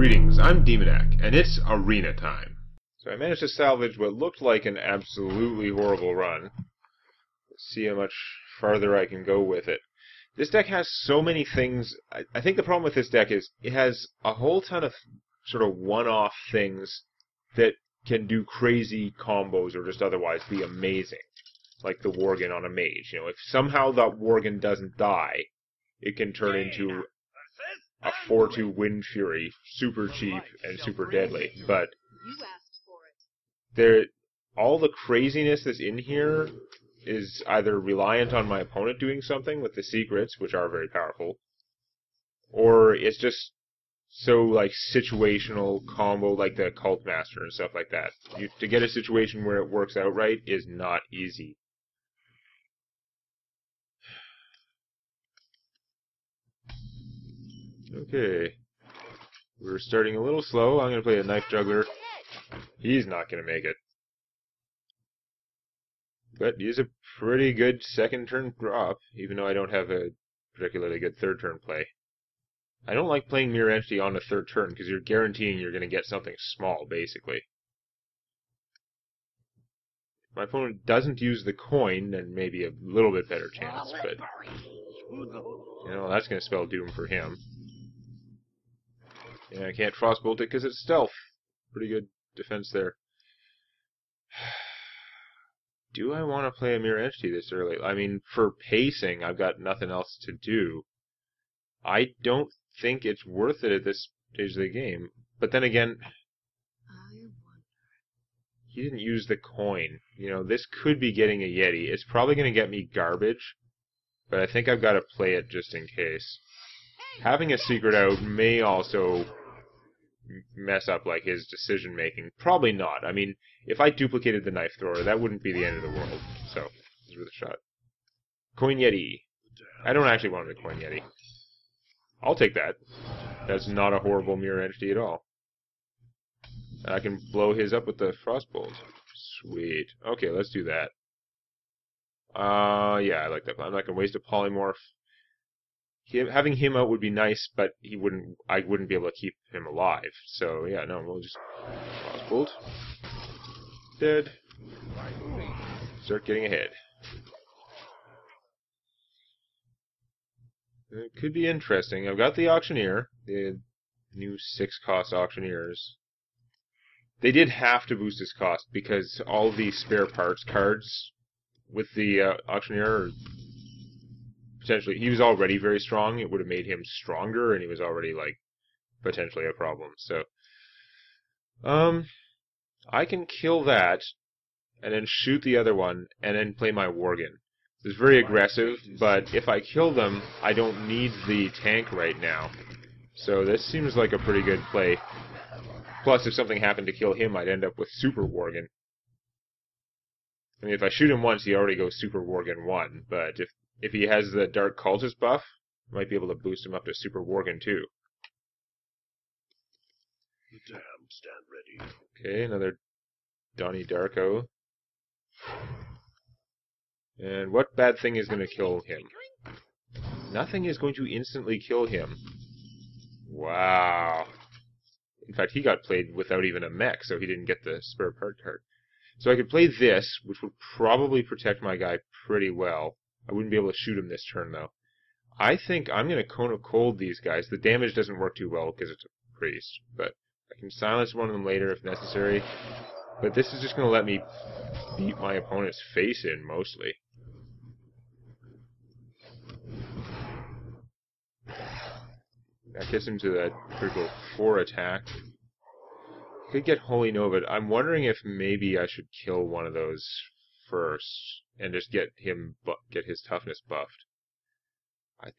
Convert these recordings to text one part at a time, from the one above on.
Greetings, I'm Demonac, and it's arena time. So I managed to salvage what looked like an absolutely horrible run. Let's see how much farther I can go with it. This deck has so many things. I think the problem with this deck is it has a whole ton of sort of one-off things that can do crazy combos or just otherwise be amazing. Like the Worgen on a Mage. You know, if somehow that Worgen doesn't die, it can turn into a 4-2 Wind Fury, super cheap and super deadly. But all the craziness that's in here is either reliant on my opponent doing something with the secrets, which are very powerful, or it's just so like situational combo like the Cult Master and stuff like that. To get a situation where it works out right is not easy. Okay, we're starting a little slow. I'm going to play a Knife Juggler. He's not going to make it. But he's a pretty good second turn drop, even though I don't have a particularly good third turn play. I don't like playing Mirror Entity on the third turn, because you're guaranteeing you're going to get something small, basically. If my opponent doesn't use the coin, then maybe a little bit better chance, but you know, that's going to spell doom for him. And I can't Frostbolt it because it's stealth. Pretty good defense there. Do I want to play a Mirror Entity this early? I mean, for pacing, I've got nothing else to do. I don't think it's worth it at this stage of the game. But then again, he didn't use the coin. You know, this could be getting a Yeti. It's probably going to get me garbage, but I think I've got to play it just in case. Having a secret out may also mess up like his decision making. Probably not. I mean, if I duplicated the Knife Thrower, that wouldn't be the end of the world. So, it's worth a shot. Coin Yeti. I don't actually want a Coin Yeti. I'll take that. That's not a horrible Mirror Entity at all. I can blow his up with the Frostbolt. Sweet. Okay, let's do that. Yeah, I like that plan. I'm not gonna waste a Polymorph. Having him out would be nice, but I wouldn't be able to keep him alive. So yeah, no, we'll just Frostbolt. Dead. Start getting ahead. It could be interesting. I've got the Auctioneer, the new 6-cost Auctioneers. They did have to boost his cost because all the spare parts cards with the Auctioneer are potentially, he was already very strong. It would have made him stronger, and he was already like potentially a problem. So, I can kill that and then shoot the other one and then play my Worgen. It's very aggressive, but if I kill them, I don't need the tank right now. So this seems like a pretty good play. Plus, if something happened to kill him, I'd end up with Super Worgen. I mean, if I shoot him once, he already goes Super Worgen 1, but if he has the Dark Cultist buff, I might be able to boost him up to Super Worgen 2. The damned stand ready. Okay, another Donnie Darko. And what bad thing is going to kill him? Nothing is going to instantly kill him. Wow. In fact, he got played without even a mech, so he didn't get the spare part card. So I could play this, which would probably protect my guy pretty well. I wouldn't be able to shoot him this turn, though. I think I'm going to Cone of Cold these guys. The damage doesn't work too well because it's a priest, but I can silence one of them later if necessary. But this is just going to let me beat my opponent's face in, mostly. That gets him to that critical 4 attack. Could get Holy Nova. I'm wondering if maybe I should kill one of those first and just get his toughness buffed.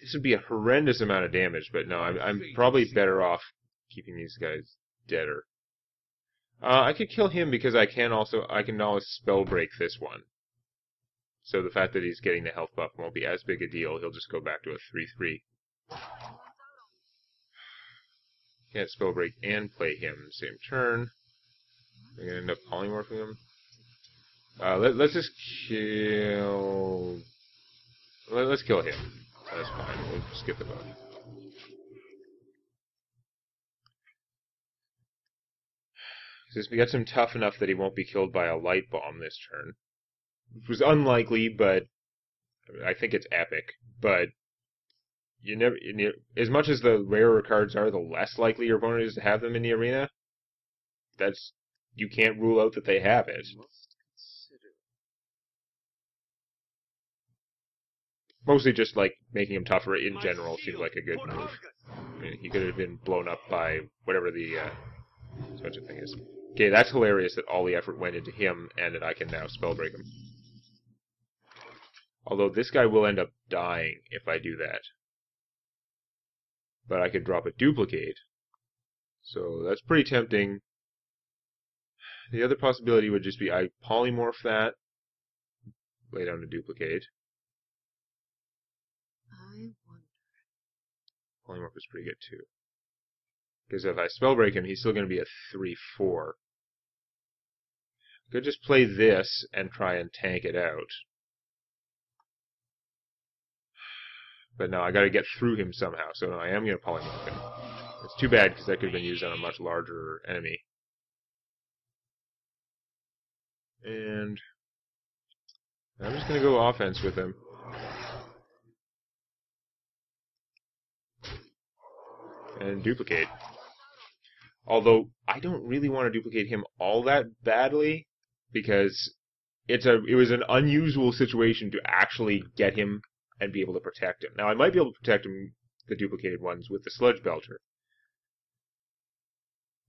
This would be a horrendous amount of damage, but no, I'm probably better off keeping these guys deader. I could kill him because I can always spell break this one. So the fact that he's getting the health buff won't be as big a deal. He'll just go back to a 3/3. Can't spell break and play him the same turn. I'm gonna end up polymorphing him. Let's just kill. Let's kill him. That's fine. We'll skip the bug. This gets him tough enough that he won't be killed by a light bomb this turn. Which was unlikely, but I think it's epic. But you never, as much as the rarer cards are, the less likely your opponent is to have them in the arena. You can't rule out that they have it. Mostly just like making him tougher in general seems like a good move. I mean, he could have been blown up by whatever the suspension thing is. Okay, that's hilarious that all the effort went into him and that I can now spellbreak him. Although this guy will end up dying if I do that. But I could drop a duplicate. So that's pretty tempting. The other possibility would just be I polymorph that, lay down a duplicate. Polymorph is pretty good too. Because if I spellbreak him, he's still going to be a 3/4. I could just play this and try and tank it out. But no, I got to get through him somehow, so no, I am going to polymorph him. It's too bad because that could have been used on a much larger enemy. And I'm just going to go offense with him. And duplicate. Although, I don't really want to duplicate him all that badly, because it was an unusual situation to actually get him and be able to protect him. Now, I might be able to protect him, the duplicated ones, with the Sludge Belcher.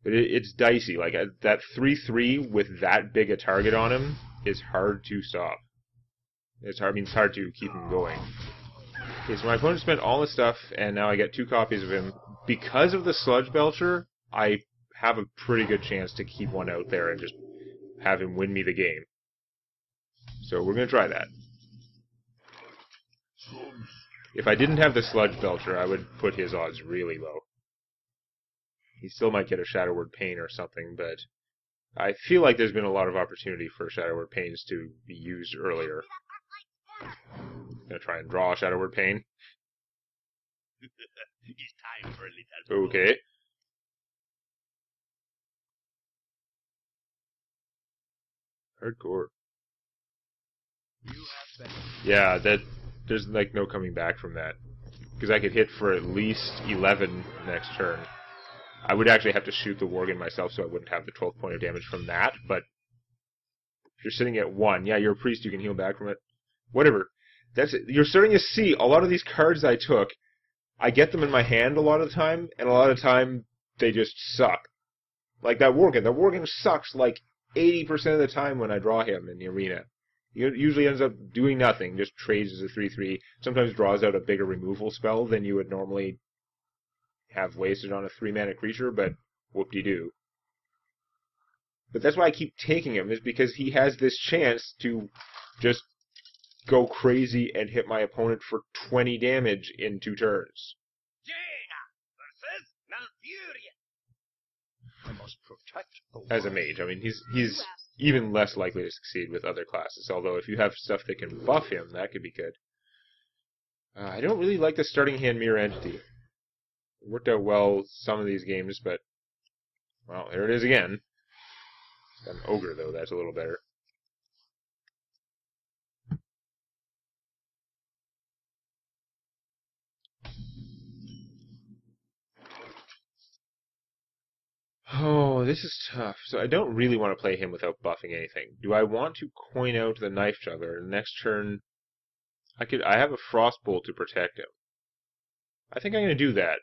But it's dicey. Like, that 3/3 with that big a target on him is hard to stop. It's hard to keep him going. Okay, so my opponent spent all this stuff, and now I get 2 copies of him. Because of the Sludge Belcher, I have a pretty good chance to keep one out there and just have him win me the game. So we're going to try that. If I didn't have the Sludge Belcher, I would put his odds really low. He still might get a Shadow Word Pain or something, but I feel like there's been a lot of opportunity for Shadow Word Pains to be used earlier. I'm going to try and draw a Shadow Word Pain. It's time for a little. Okay. Hardcore. Yeah, there's like no coming back from that. Because I could hit for at least 11 next turn. I would actually have to shoot the Worgen myself so I wouldn't have the 12th point of damage from that, but if you're sitting at 1, yeah, you're a priest, you can heal back from it. Whatever. That's it. You're starting to see a lot of these cards I took, I get them in my hand a lot of the time, and a lot of the time they just suck. Like that Worgen. The Worgen sucks like 80% of the time when I draw him in the arena. He usually ends up doing nothing, just trades as a 3/3, sometimes draws out a bigger removal spell than you would normally have wasted on a 3-mana creature, but whoop-de-doo. But that's why I keep taking him, is because he has this chance to just go crazy and hit my opponent for 20 damage in 2 turns. I must protect the As a mage, I mean, he's even less likely to succeed with other classes, although if you have stuff that can buff him, that could be good. I don't really like the starting hand Mirror Entity. It worked out well some of these games, but, well, there it is again. It's got an Ogre, though, that's a little better. Oh, this is tough. So I don't really want to play him without buffing anything. Do I want to coin out the Knife Juggler? Next turn, I have a Frostbolt to protect him. I think I'm going to do that.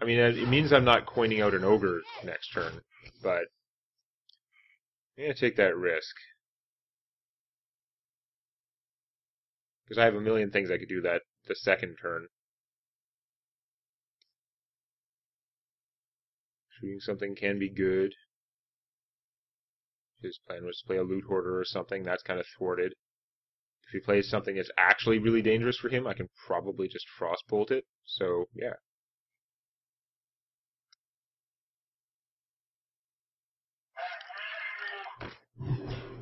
I mean, it means I'm not coining out an Ogre next turn, but I'm going to take that risk. Because I have a million things I could do that the second turn. Shooting something can be good. His plan was to play a Loot Hoarder or something. That's kind of thwarted. If he plays something that's actually really dangerous for him, I can probably just Frostbolt it. So, yeah.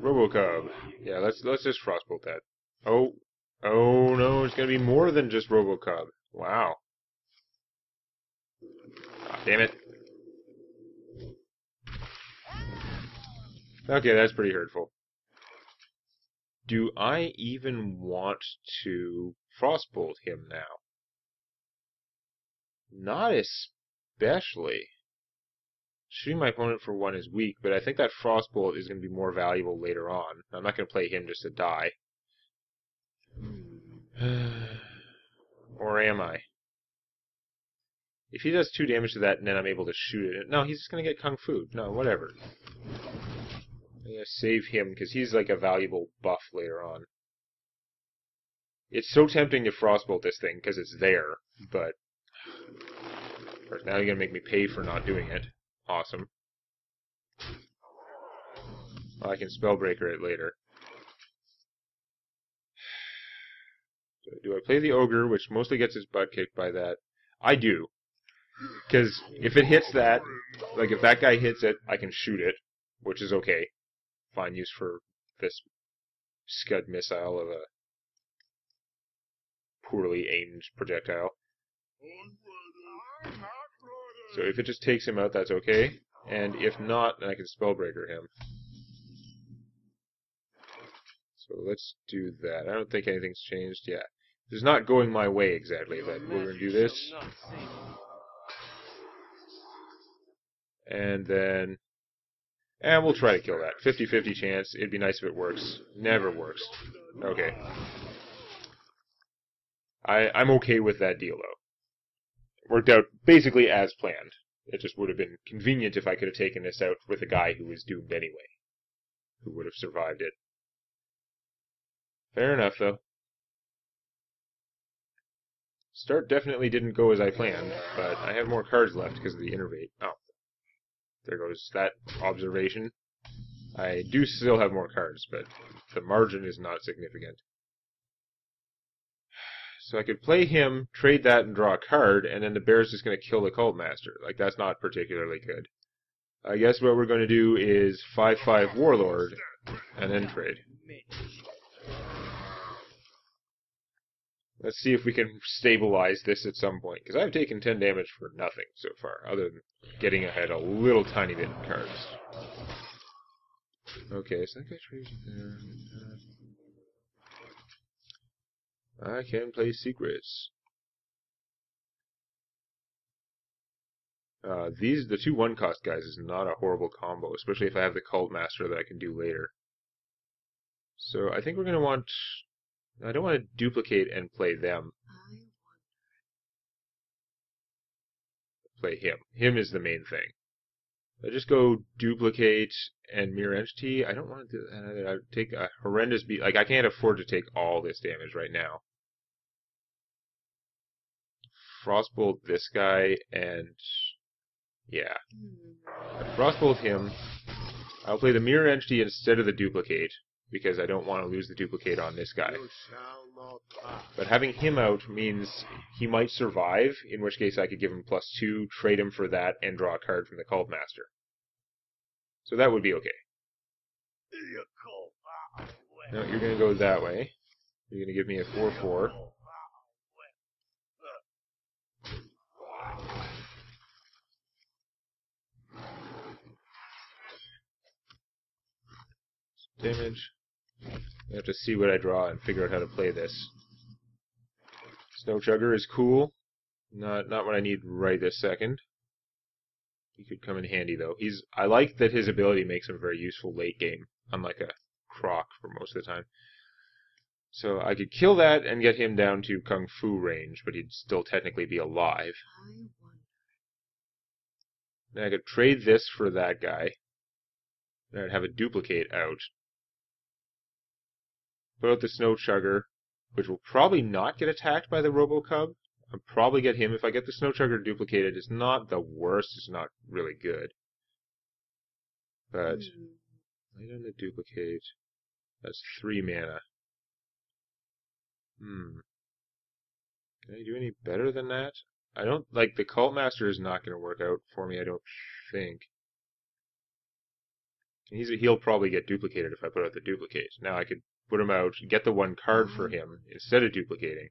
Robocub. Yeah, let's just Frostbolt that. Oh no, it's gonna be more than just Robocub. Wow. Ah, damn it. Okay, that's pretty hurtful. Do I even want to Frostbolt him now? Not especially. Shooting my opponent for 1 is weak, but I think that Frostbolt is going to be more valuable later on. I'm not going to play him just to die. Or am I? If he does 2 damage to that and then I'm able to shoot it... No, he's just going to get Kung Fu. No, whatever. I'm going to save him because he's like a valuable buff later on. It's so tempting to Frostbolt this thing because it's there, but... Of course, now you're going to make me pay for not doing it. Awesome. Well, I can Spellbreaker it later. So do I play the Ogre, which mostly gets his butt kicked by that? I do. Because if it hits that, like if that guy hits it, I can shoot it, which is okay. Fine use for this Scud missile of a poorly aimed projectile. So if it just takes him out, that's okay. And if not, then I can Spellbreaker him. So let's do that. I don't think anything's changed yet. It's not going my way exactly, but we're going to do this. And then... And we'll try to kill that. 50-50 chance. It'd be nice if it works. Never works. Okay. I'm okay with that deal, though. Worked out basically as planned. It just would have been convenient if I could have taken this out with a guy who was doomed anyway. Who would have survived it. Fair enough, though. Start definitely didn't go as I planned, but I have more cards left because of the Innervate. Oh. There goes that observation. I do still have more cards, but the margin is not significant. So I could play him, trade that, and draw a card, and then the bear's just going to kill the Cult Master. Like, that's not particularly good. I guess what we're going to do is 5/5 Warlord, and then trade. Let's see if we can stabilize this at some point, because I've taken 10 damage for nothing so far, other than getting ahead a little tiny bit in cards. Okay, so that guy trades there. I can play secrets. The 2 1-cost guys is not a horrible combo, especially if I have the Cult Master that I can do later. So I think we're going to want... I don't want to duplicate and play them. Play him. Him is the main thing. I just go duplicate and mirror entity. I don't want to do that. I would take a horrendous beat. Like, I can't afford to take all this damage right now. Frostbolt this guy, and yeah. Frostbolt him. I'll play the mirror entity instead of the duplicate, because I don't want to lose the duplicate on this guy. But having him out means he might survive, in which case I could give him +2, trade him for that, and draw a card from the Cult Master. So that would be okay. No, you're going to go that way. You're going to give me a 4/4. Damage. I have to see what I draw and figure out how to play this. Snow Chugger is cool. Not what I need right this second. He could come in handy though. I like that his ability makes him very useful late game, unlike a Croc for most of the time. So I could kill that and get him down to Kung Fu range, but he'd still technically be alive. Then I could trade this for that guy. Then I'd have a duplicate out. Put out the Snow Chugger, which will probably not get attacked by the Robo-Cub. I'll probably get him. If I get the Snow Chugger duplicated, it's not the worst. It's not really good. But I don't duplicate. That's 3 mana. Can I do any better than that? I don't... Like, the Cult Master is not going to work out for me, I don't think. He'll probably get duplicated if I put out the duplicate. Now I could put him out, get the 1 card for him, instead of duplicating.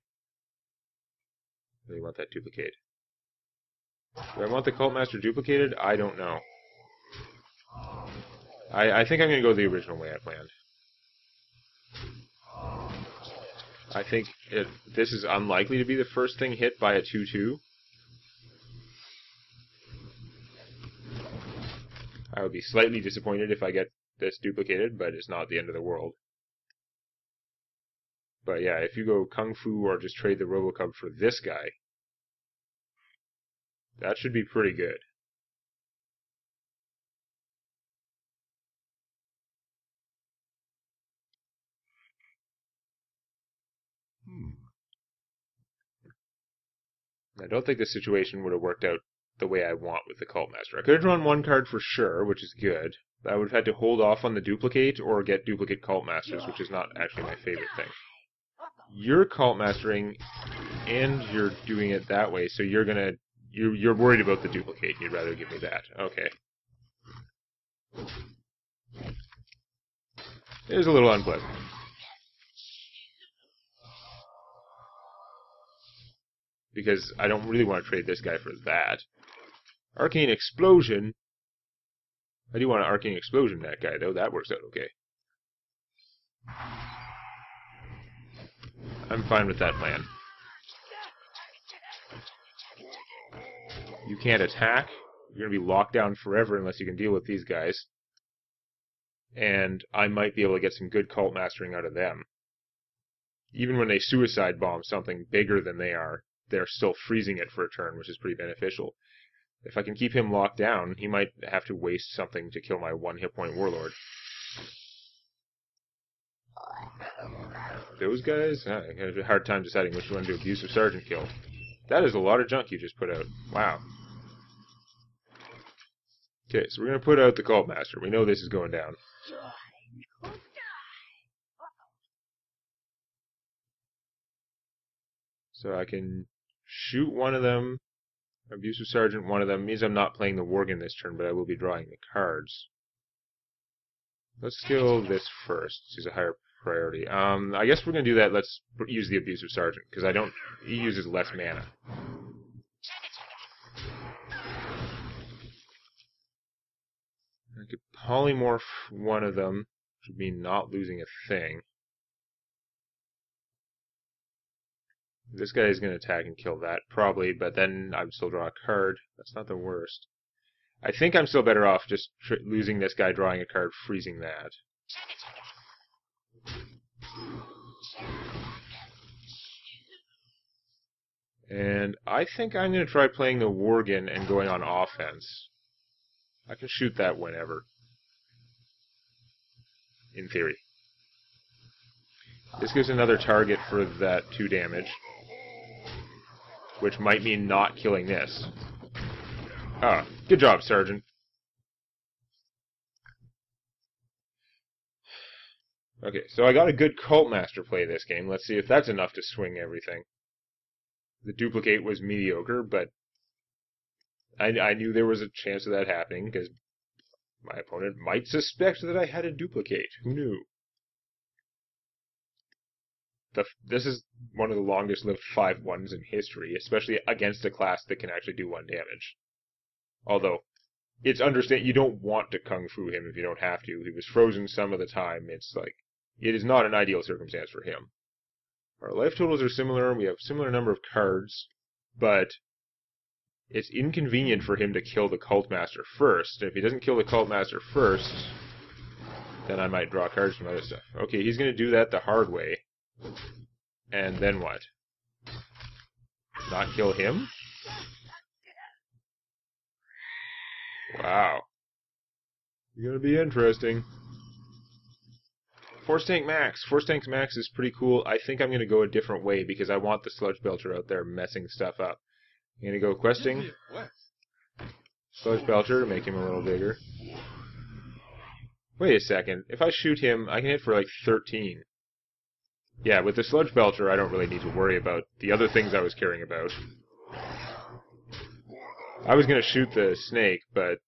I really want that duplicate. Do I want the Cult Master duplicated? I don't know. I think I'm going to go the original way I planned. I think this is unlikely to be the first thing hit by a 2/2. I would be slightly disappointed if I get this duplicated, but it's not the end of the world. But yeah, if you go Kung Fu or just trade the Robocub for this guy, that should be pretty good. I don't think this situation would have worked out the way I want with the Cult Master. I could have drawn one card for sure, which is good. I would have had to hold off on the duplicate or get duplicate Cult Masters, which is not actually my favorite thing. You're Cult Mastering, and you're doing it that way, so you're worried about the duplicate. You'd rather give me that. Okay. It is a little unpleasant. Because I don't really want to trade this guy for that. Arcane Explosion. I do want to Arcane Explosion that guy, though. That works out okay. I'm fine with that plan. You can't attack. You're going to be locked down forever unless you can deal with these guys. And I might be able to get some good Cult Mastering out of them. Even when they Suicide Bomb something bigger than they are, they're still freezing it for a turn, which is pretty beneficial. If I can keep him locked down, he might have to waste something to kill my 1 hit point Warlord. Those guys? I have a hard time deciding which one to Abusive Sergeant kill. That is a lot of junk you just put out. Wow. Okay, so we're going to put out the Cult Master. We know this is going down. So I can shoot one of them. Abusive Sergeant, one of them. Means I'm not playing the Worgen this turn, but I will be drawing the cards. Let's kill this first. He's a higher priority. I guess we're going to do that. Let's use the Abusive Sergeant, because he uses less mana. I could polymorph one of them, which would mean not losing a thing. This guy is going to attack and kill that, probably, but then I would still draw a card. That's not the worst. I think I'm still better off just losing this guy, drawing a card, freezing that. And I think I'm going to try playing the Worgen and going on offense. I can shoot that whenever. In theory. This gives another target for that 2 damage. Which might mean not killing this. Ah, good job, Sergeant. Okay, so I got a good Cult Master play this game. Let's see if that's enough to swing everything. The duplicate was mediocre, but I knew there was a chance of that happening, because my opponent might suspect that I had a duplicate. Who knew? This is one of the longest-lived 5/1s in history, especially against a class that can actually do 1 damage. Although, it's you don't want to Kung Fu him if you don't have to. He was frozen some of the time. It's like, it is not an ideal circumstance for him. Our life totals are similar. We have similar number of cards, but it's inconvenient for him to kill the Cult Master first. And if he doesn't kill the Cult Master first, then I might draw cards from other stuff. Okay, he's going to do that the hard way. And then what? Not kill him? Wow. It's going to be interesting. Force Tank Max. Force Tank Max is pretty cool. I think I'm going to go a different way because I want the Sludge Belcher out there messing stuff up. I'm going to go questing. Sludge Belcher to make him a little bigger. Wait a second. If I shoot him, I can hit for like 13. Yeah, with the Sludge Belcher, I don't really need to worry about the other things I was caring about. I was going to shoot the snake, but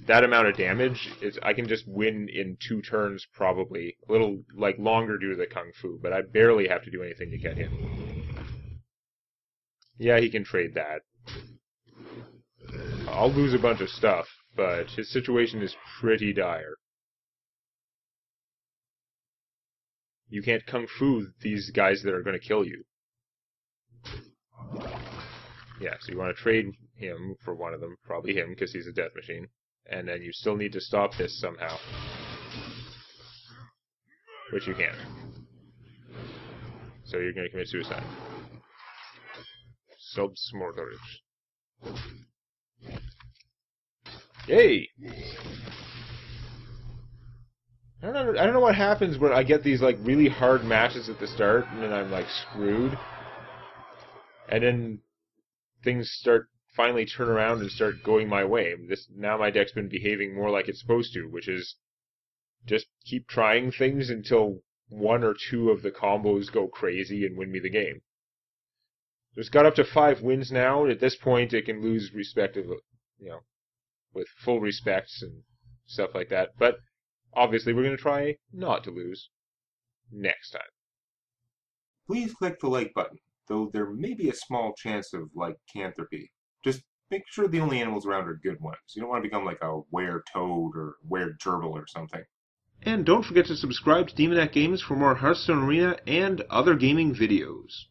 that amount of damage, I can just win in 2 turns probably. A little longer due to the Kung Fu, but I barely have to do anything to get him. Yeah, he can trade that. I'll lose a bunch of stuff, but his situation is pretty dire. you can't kung fu these guys that are going to kill you. Yeah, so you want to trade him for one of them, probably him because he's a death machine, and then you still need to stop this somehow, which you can't. So you're going to commit suicide. Subsmorderage. Yay! I don't know what happens when I get these like really hard matches at the start, and then I'm like screwed. And then things start finally turn around and start going my way. Now my deck's been behaving more like it's supposed to, which is just keep trying things until one or two of the combos go crazy and win me the game. It's got up to 5 wins now, and at this point it can lose respectively, with full respects and stuff like that. But obviously we're going to try not to lose next time. Please click the like button, though there may be a small chance of lycanthropy. Just make sure the only animals around are good ones. You don't want to become like a were-toad or were-gerbil or something. And don't forget to subscribe to Demonet Games for more Hearthstone Arena and other gaming videos.